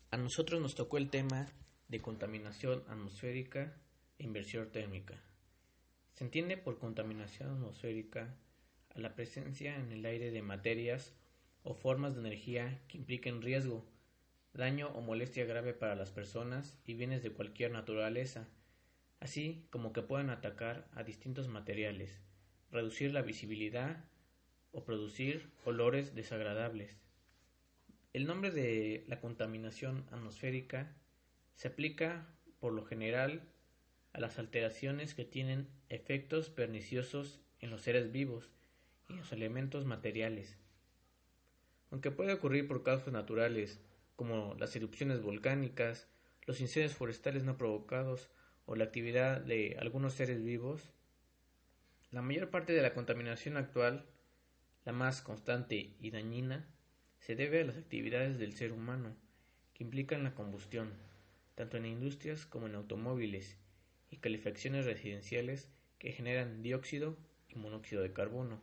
A nosotros nos tocó el tema de contaminación atmosférica e inversión térmica. Se entiende por contaminación atmosférica a la presencia en el aire de materias o formas de energía que impliquen riesgo, daño o molestia grave para las personas y bienes de cualquier naturaleza, así como que puedan atacar a distintos materiales, reducir la visibilidad o producir olores desagradables. El nombre de la contaminación atmosférica se aplica, por lo general, a las alteraciones que tienen efectos perniciosos en los seres vivos y en los elementos materiales. Aunque puede ocurrir por causas naturales, como las erupciones volcánicas, los incendios forestales no provocados o la actividad de algunos seres vivos, la mayor parte de la contaminación actual, la más constante y dañina, se debe a las actividades del ser humano, que implican la combustión, tanto en industrias como en automóviles, y calefacciones residenciales que generan dióxido y monóxido de carbono,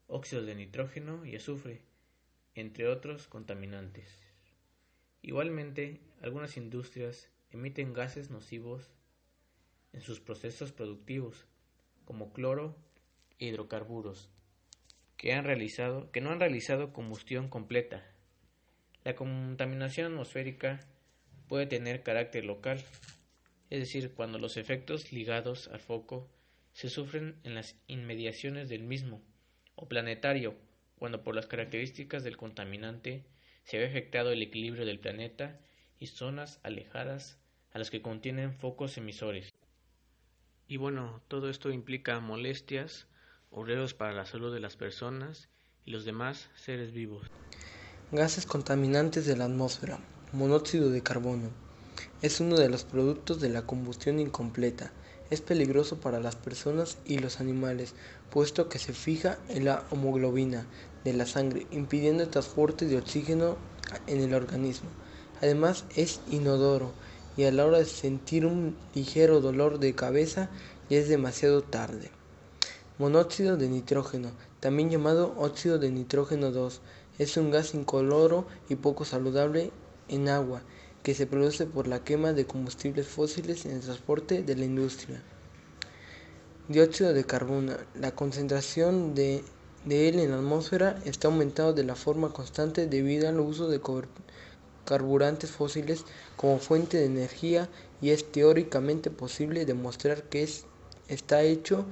óxidos de nitrógeno y azufre, entre otros contaminantes. Igualmente, algunas industrias emiten gases nocivos en sus procesos productivos, como cloro e hidrocarburos, que no han realizado combustión completa. La contaminación atmosférica puede tener carácter local, es decir, cuando los efectos ligados al foco se sufren en las inmediaciones del mismo, o planetario, cuando por las características del contaminante se ve afectado el equilibrio del planeta y zonas alejadas a las que contienen focos emisores. Y bueno, todo esto implica molestias o riesgos para la salud de las personas y los demás seres vivos. Gases contaminantes de la atmósfera. Monóxido de carbono. Es uno de los productos de la combustión incompleta. Es peligroso para las personas y los animales, puesto que se fija en la hemoglobina de la sangre, impidiendo el transporte de oxígeno en el organismo. Además, es inodoro y a la hora de sentir un ligero dolor de cabeza ya es demasiado tarde. Monóxido de nitrógeno, también llamado óxido de nitrógeno 2, es un gas incoloro y poco saludable en agua que se produce por la quema de combustibles fósiles en el transporte de la industria. Dióxido de carbono. La concentración de él en la atmósfera está aumentando de la forma constante debido al uso de carburantes fósiles como fuente de energía, y es teóricamente posible demostrar que está hecho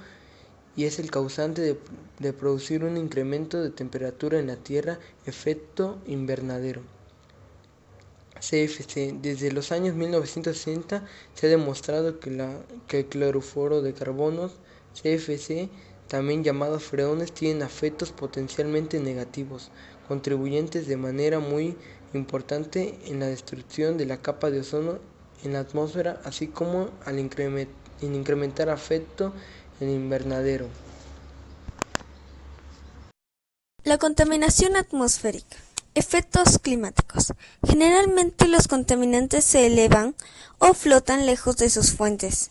y es el causante de producir un incremento de temperatura en la Tierra, efecto invernadero. CFC. Desde los años 1960 se ha demostrado que el clorofluoro de carbono, CFC, también llamados freones, tienen efectos potencialmente negativos, contribuyentes de manera muy importante en la destrucción de la capa de ozono en la atmósfera, así como al incrementar efecto en invernadero. La contaminación atmosférica. Efectos climáticos. Generalmente los contaminantes se elevan o flotan lejos de sus fuentes,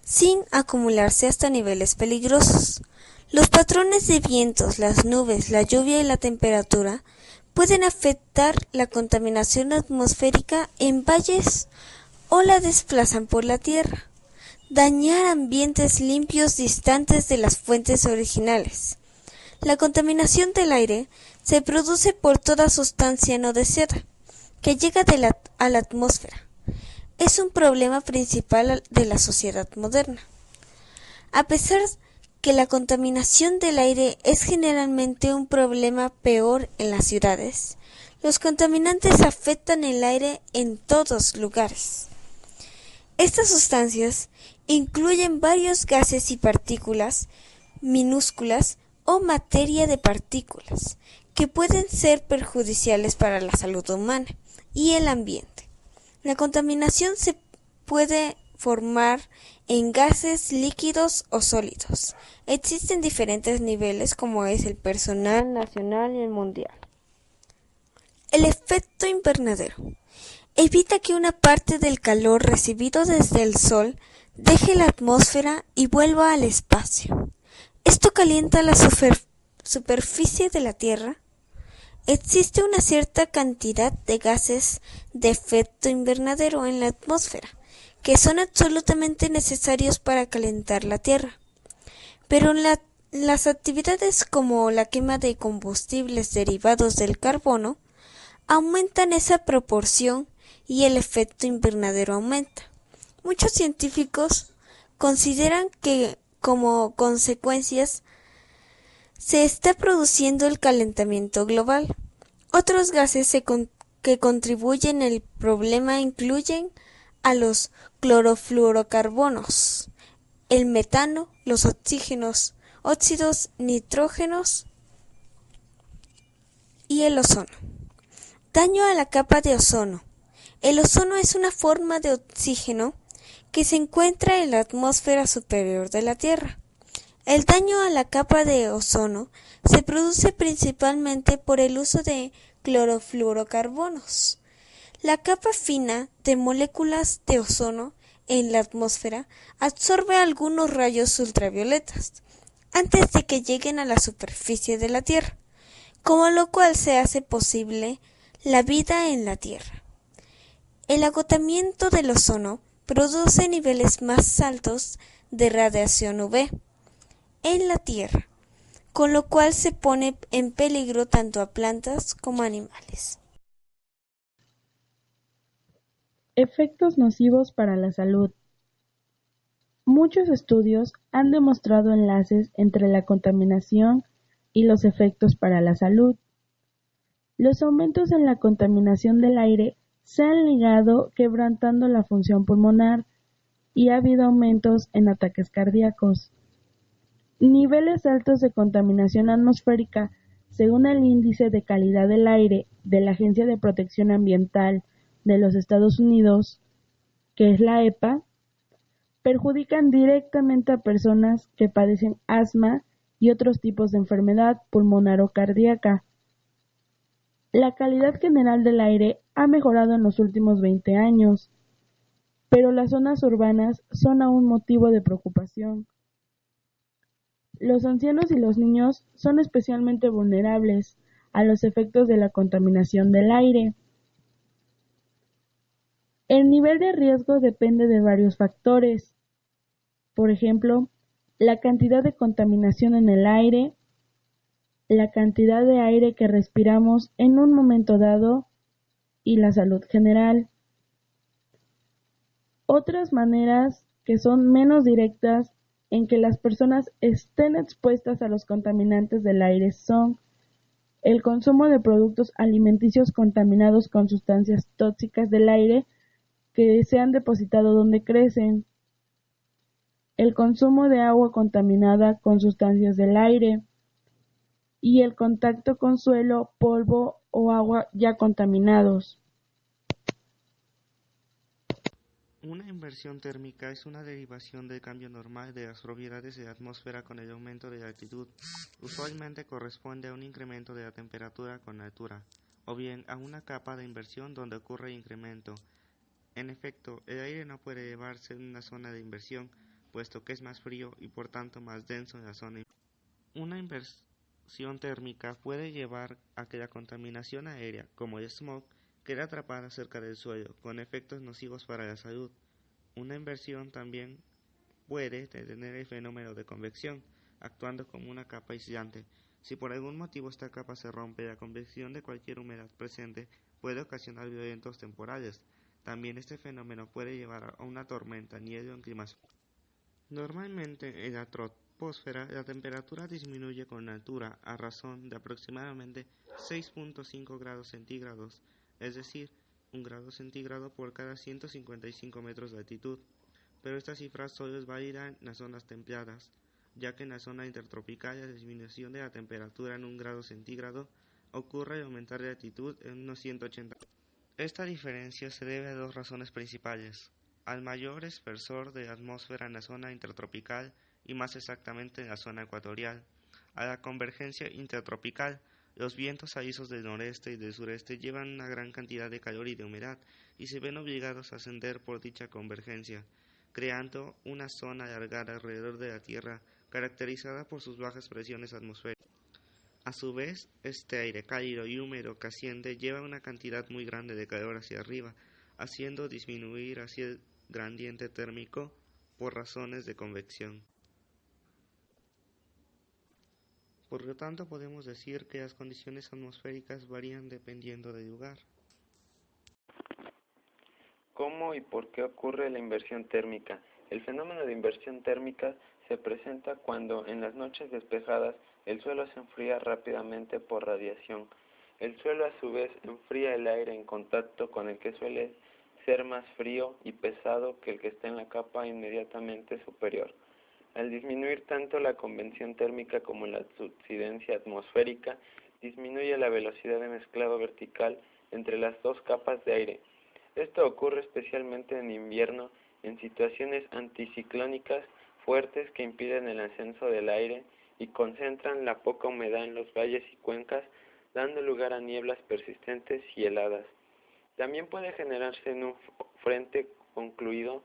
sin acumularse hasta niveles peligrosos. Los patrones de vientos, las nubes, la lluvia y la temperatura pueden afectar la contaminación atmosférica en valles o la desplazan por la tierra, dañar ambientes limpios distantes de las fuentes originales. La contaminación del aire se produce por toda sustancia no deseada que llega a la atmósfera. Es un problema principal de la sociedad moderna. A pesar que la contaminación del aire es generalmente un problema peor en las ciudades, los contaminantes afectan el aire en todos lugares. Estas sustancias incluyen varios gases y partículas minúsculas o materia de partículas que pueden ser perjudiciales para la salud humana y el ambiente. La contaminación se puede formar en gases líquidos o sólidos. Existen diferentes niveles, como es el personal, nacional y el mundial. El efecto invernadero. Evita que una parte del calor recibido desde el sol deje la atmósfera y vuelva al espacio. Esto calienta la superficie de la Tierra. existe una cierta cantidad de gases de efecto invernadero en la atmósfera, que son absolutamente necesarios para calentar la Tierra. Pero las actividades como la quema de combustibles derivados del carbono aumentan esa proporción y el efecto invernadero aumenta. Muchos científicos consideran que como consecuencias se está produciendo el calentamiento global. Otros gases que contribuyen al problema incluyen a los clorofluorocarbonos, el metano, los oxígenos, óxidos nitrógenos y el ozono. Daño a la capa de ozono. El ozono es una forma de oxígeno que se encuentra en la atmósfera superior de la Tierra. El daño a la capa de ozono se produce principalmente por el uso de clorofluorocarbonos. La capa fina de moléculas de ozono en la atmósfera absorbe algunos rayos ultravioletas antes de que lleguen a la superficie de la Tierra, con lo cual se hace posible la vida en la Tierra. El agotamiento del ozono produce niveles más altos de radiación UV en la Tierra, con lo cual se pone en peligro tanto a plantas como a animales. Efectos nocivos para la salud. Muchos estudios han demostrado enlaces entre la contaminación y los efectos para la salud. Los aumentos en la contaminación del aire se han ligado quebrantando la función pulmonar y ha habido aumentos en ataques cardíacos. Niveles altos de contaminación atmosférica, según el Índice de Calidad del Aire de la Agencia de Protección Ambiental de los Estados Unidos, que es la EPA, perjudican directamente a personas que padecen asma y otros tipos de enfermedad pulmonar o cardíaca. La calidad general del aire ha mejorado en los últimos 20 años, pero las zonas urbanas son aún motivo de preocupación. Los ancianos y los niños son especialmente vulnerables a los efectos de la contaminación del aire. El nivel de riesgo depende de varios factores. Por ejemplo, la cantidad de contaminación en el aire, la cantidad de aire que respiramos en un momento dado y la salud general. Otras maneras que son menos directas en que las personas estén expuestas a los contaminantes del aire son el consumo de productos alimenticios contaminados con sustancias tóxicas del aire que se han depositado donde crecen, el consumo de agua contaminada con sustancias del aire y el contacto con suelo, polvo o agua ya contaminados. Una inversión térmica es una derivación del cambio normal de las propiedades de la atmósfera con el aumento de la altitud. Usualmente corresponde a un incremento de la temperatura con la altura, o bien a una capa de inversión donde ocurre el incremento. En efecto, el aire no puede elevarse en una zona de inversión, puesto que es más frío y por tanto más denso en la zona. Una inversión térmica puede llevar a que la contaminación aérea, como el smog, queda atrapada cerca del suelo, con efectos nocivos para la salud. Una inversión también puede detener el fenómeno de convección, actuando como una capa aislante. Si por algún motivo esta capa se rompe, la convección de cualquier humedad presente puede ocasionar violentos temporales. También este fenómeno puede llevar a una tormenta, nieve o inclinación. Normalmente en la troposfera la temperatura disminuye con la altura a razón de aproximadamente 6.5 grados centígrados, es decir, 1 grado centígrado por cada 155 metros de altitud, pero esta cifra solo es válida en las zonas templadas, ya que en la zona intertropical la disminución de la temperatura en 1 grado centígrado ocurre al aumentar la altitud en unos 180. Esta diferencia se debe a dos razones principales: al mayor espesor de la atmósfera en la zona intertropical y más exactamente en la zona ecuatorial, a la convergencia intertropical. Los vientos alisos del noreste y del sureste llevan una gran cantidad de calor y de humedad y se ven obligados a ascender por dicha convergencia, creando una zona alargada alrededor de la Tierra caracterizada por sus bajas presiones atmosféricas. A su vez, este aire cálido y húmedo que asciende lleva una cantidad muy grande de calor hacia arriba, haciendo disminuir así el gradiente térmico por razones de convección. Por lo tanto, podemos decir que las condiciones atmosféricas varían dependiendo del lugar. ¿Cómo y por qué ocurre la inversión térmica? El fenómeno de inversión térmica se presenta cuando en las noches despejadas el suelo se enfría rápidamente por radiación. El suelo a su vez enfría el aire en contacto con el que suele ser más frío y pesado que el que está en la capa inmediatamente superior. Al disminuir tanto la convección térmica como la subsidencia atmosférica, disminuye la velocidad de mezclado vertical entre las dos capas de aire. Esto ocurre especialmente en invierno en situaciones anticiclónicas fuertes que impiden el ascenso del aire y concentran la poca humedad en los valles y cuencas, dando lugar a nieblas persistentes y heladas. También puede generarse en un frente concluido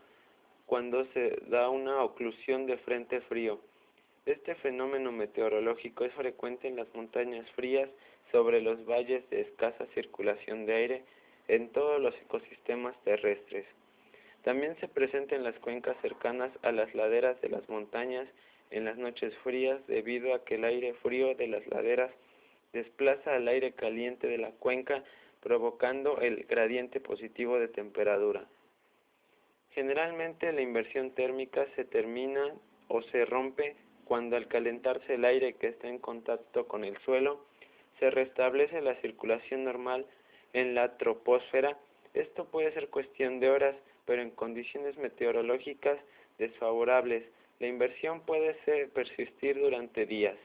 cuando se da una oclusión de frente frío. Este fenómeno meteorológico es frecuente en las montañas frías sobre los valles de escasa circulación de aire en todos los ecosistemas terrestres. También se presenta en las cuencas cercanas a las laderas de las montañas en las noches frías debido a que el aire frío de las laderas desplaza al aire caliente de la cuenca provocando el gradiente positivo de temperatura. Generalmente la inversión térmica se termina o se rompe cuando al calentarse el aire que está en contacto con el suelo se restablece la circulación normal en la troposfera. Esto puede ser cuestión de horas, pero en condiciones meteorológicas desfavorables, la inversión puede persistir durante días.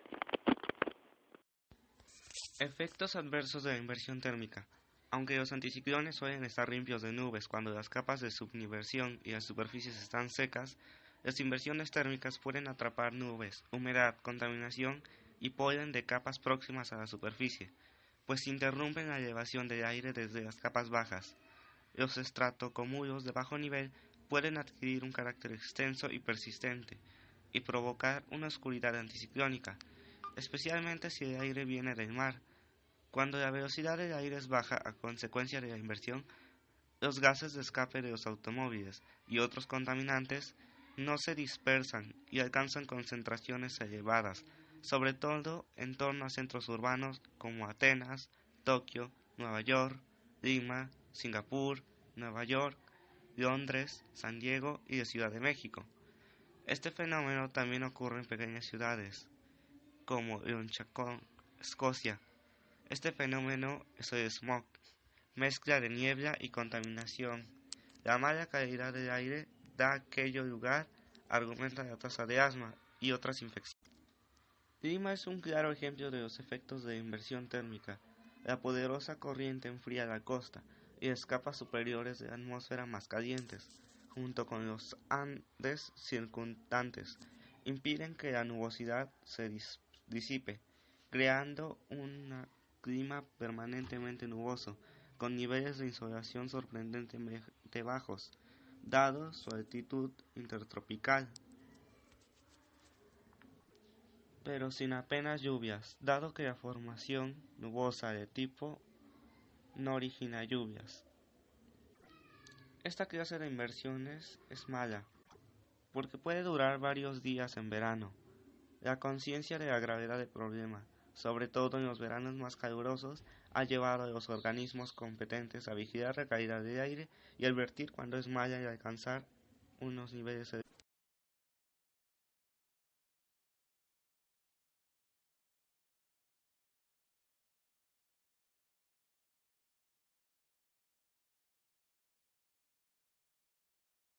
Efectos adversos de la inversión térmica. Aunque los anticiclones suelen estar limpios de nubes cuando las capas de subinversión y las superficies están secas, las inversiones térmicas pueden atrapar nubes, humedad, contaminación y polen de capas próximas a la superficie, pues interrumpen la elevación del aire desde las capas bajas. Los estratocúmulos de bajo nivel pueden adquirir un carácter extenso y persistente, y provocar una oscuridad anticiclónica, especialmente si el aire viene del mar. Cuando la velocidad del aire es baja a consecuencia de la inversión, los gases de escape de los automóviles y otros contaminantes no se dispersan y alcanzan concentraciones elevadas, sobre todo en torno a centros urbanos como Atenas, Tokio, Nueva York, Lima, Singapur, Nueva York, Londres, San Diego y la Ciudad de México. Este fenómeno también ocurre en pequeñas ciudades, como Lonchacón, Escocia. Este fenómeno es el smog, mezcla de niebla y contaminación. La mala calidad del aire da a aquello lugar, argumenta la tasa de asma y otras infecciones. Lima es un claro ejemplo de los efectos de inversión térmica. La poderosa corriente enfría la costa y las capas superiores de la atmósfera más calientes, junto con los Andes circundantes, impiden que la nubosidad se disipe, creando un clima permanentemente nuboso, con niveles de insolación sorprendentemente bajos, dado su altitud intertropical, pero sin apenas lluvias, dado que la formación nubosa de tipo no origina lluvias. Esta clase de inversiones es mala, porque puede durar varios días en verano. La conciencia de la gravedad del problema, sobre todo en los veranos más calurosos, ha llevado a los organismos competentes a vigilar la calidad del aire y advertir cuando es mala y alcanzar unos niveles elevados.